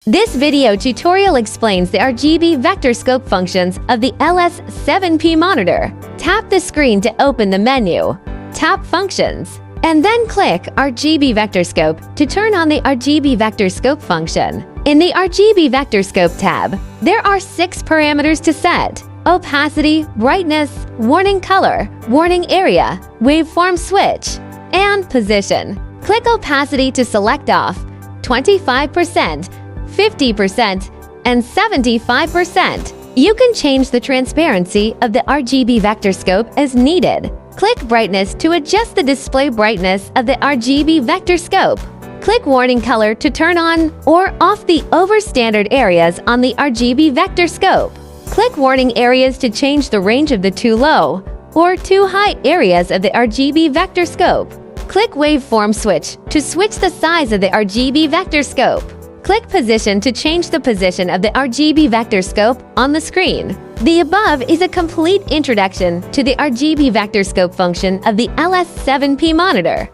This video tutorial explains the RGB vector scope functions of the LS7P monitor. Tap the screen to open the menu. Tap Functions, and then click RGB vector scope to turn on the RGB vector scope function. In the RGB vector scope tab, there are 6 parameters to set: opacity, brightness, warning color, warning area, waveform switch, and position. Click opacity to select off 25%, 50%, and 75%. You can change the transparency of the RGB vector scope as needed. Click brightness to adjust the display brightness of the RGB vector scope. Click warning color to turn on or off the overstandard areas on the RGB vector scope. Click warning areas to change the range of the too low or too high areas of the RGB vector scope. Click waveform switch to switch the size of the RGB vector scope. Click position to change the position of the RGB vector scope on the screen. The above is a complete introduction to the RGB vector scope function of the LS7P monitor.